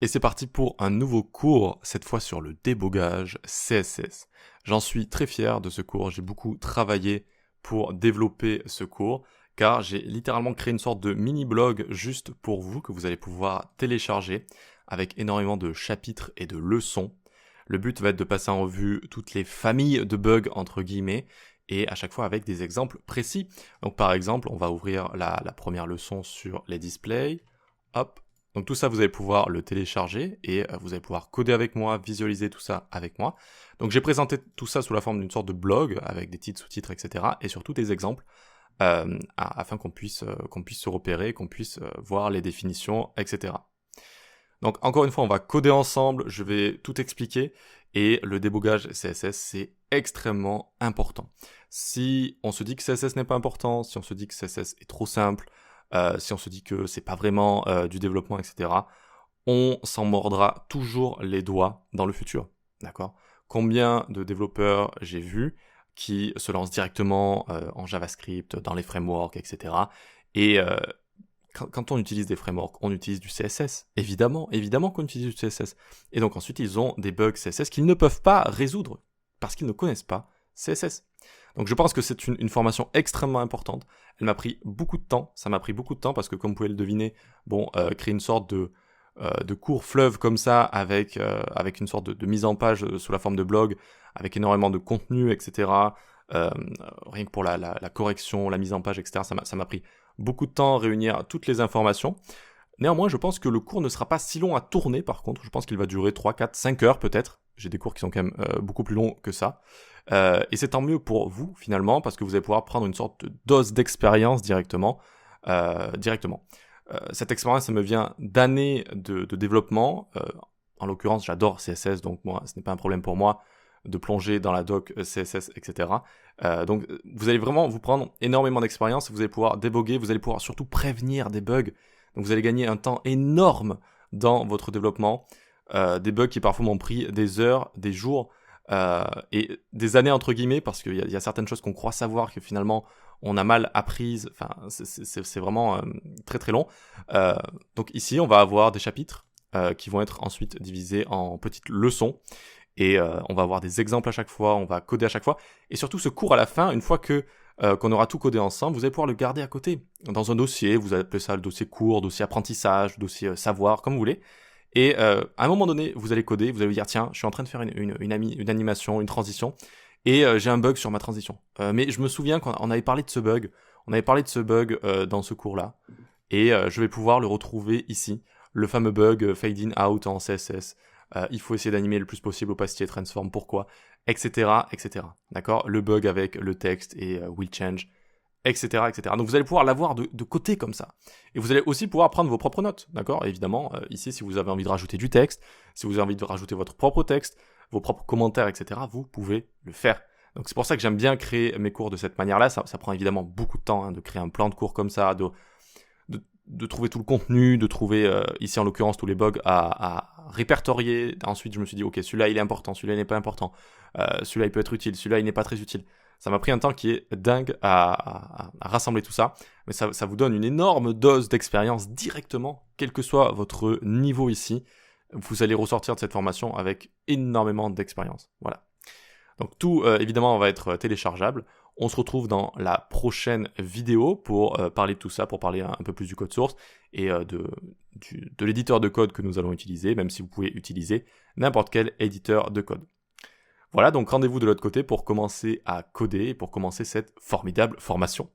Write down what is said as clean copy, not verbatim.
Et c'est parti pour un nouveau cours, cette fois sur le débogage CSS. J'en suis très fier de ce cours, j'ai beaucoup travaillé pour développer ce cours, car j'ai littéralement créé une sorte de mini-blog juste pour vous, que vous allez pouvoir télécharger, avec énormément de chapitres et de leçons. Le but va être de passer en revue toutes les familles de bugs, entre guillemets, et à chaque fois avec des exemples précis. Donc par exemple, on va ouvrir la première leçon sur les displays, hop. Donc tout ça, vous allez pouvoir le télécharger et vous allez pouvoir coder avec moi, visualiser tout ça avec moi. Donc j'ai présenté tout ça sous la forme d'une sorte de blog avec des titres, sous-titres, etc. et surtout des exemples afin qu'on puisse se repérer, qu'on puisse voir les définitions, etc. Donc encore une fois, on va coder ensemble, je vais tout expliquer et le débogage CSS, c'est extrêmement important. Si on se dit que CSS n'est pas important, si on se dit que CSS est trop simple, si on se dit que c'est pas vraiment du développement, etc., on s'en mordra toujours les doigts dans le futur, d'accord ? Combien de développeurs j'ai vu qui se lancent directement en JavaScript, dans les frameworks, etc. Et quand on utilise des frameworks, on utilise du CSS. Évidemment qu'on utilise du CSS. Et donc ensuite, ils ont des bugs CSS qu'ils ne peuvent pas résoudre parce qu'ils ne connaissent pas CSS. Donc je pense que c'est une formation extrêmement importante. Elle m'a pris beaucoup de temps. Ça m'a pris beaucoup de temps parce que, comme vous pouvez le deviner, créer une sorte de court fleuve comme ça avec une sorte de mise en page sous la forme de blog, avec énormément de contenu, etc. Rien que pour la correction, la mise en page, etc. Ça m'a pris beaucoup de temps à réunir toutes les informations. Néanmoins, je pense que le cours ne sera pas si long à tourner, par contre. Je pense qu'il va durer 3, 4, 5 heures peut-être. J'ai des cours qui sont quand même beaucoup plus longs que ça. Et c'est tant mieux pour vous, finalement, parce que vous allez pouvoir prendre une sorte de dose d'expérience directement. Cette expérience, ça me vient d'années de développement. En l'occurrence, j'adore CSS, donc moi, ce n'est pas un problème pour moi de plonger dans la doc CSS, etc. Donc, vous allez vraiment vous prendre énormément d'expérience. Vous allez pouvoir déboguer, vous allez pouvoir surtout prévenir des bugs. Donc vous allez gagner un temps énorme dans votre développement, des bugs qui parfois m'ont pris des heures, des jours et des années entre guillemets, parce qu'il y a certaines choses qu'on croit savoir que finalement on a mal apprises, enfin c'est vraiment très très long. Donc ici on va avoir des chapitres qui vont être ensuite divisés en petites leçons et on va avoir des exemples à chaque fois, on va coder à chaque fois, et surtout ce cours à la fin, une fois qu'on aura tout codé ensemble, vous allez pouvoir le garder à côté, dans un dossier, vous appelez ça le dossier cours, dossier apprentissage, dossier savoir, comme vous voulez, et à un moment donné, vous allez coder, vous allez vous dire, tiens, je suis en train de faire une animation, une transition, et j'ai un bug sur ma transition. Mais je me souviens qu'on avait parlé de ce bug, dans ce cours-là, et je vais pouvoir le retrouver ici, le fameux bug fade in out en CSS, il faut essayer d'animer le plus possible opacity et transform, pourquoi, etc., etc. D'accord ? Le bug avec le texte et will change, etc., etc. Donc vous allez pouvoir l'avoir de côté comme ça. Et vous allez aussi pouvoir prendre vos propres notes, d'accord ? Évidemment, ici, si vous avez envie de rajouter du texte, si vous avez envie de rajouter votre propre texte, vos propres commentaires, etc., vous pouvez le faire. Donc c'est pour ça que j'aime bien créer mes cours de cette manière-là. Ça prend évidemment beaucoup de temps de créer un plan de cours comme ça, de trouver tout le contenu, de trouver ici en l'occurrence tous les bugs à répertorier. Ensuite je me suis dit ok, celui-là il est important, celui-là il n'est pas important, celui-là il peut être utile, celui-là il n'est pas très utile. Ça m'a pris un temps qui est dingue à rassembler tout ça, mais ça vous donne une énorme dose d'expérience directement, quel que soit votre niveau ici. Vous allez ressortir de cette formation avec énormément d'expérience. Voilà. Donc tout, évidemment, va être téléchargeable. On se retrouve dans la prochaine vidéo pour parler de tout ça, pour parler un peu plus du code source et de l'éditeur de code que nous allons utiliser, même si vous pouvez utiliser n'importe quel éditeur de code. Voilà, donc rendez-vous de l'autre côté pour commencer à coder et pour commencer cette formidable formation.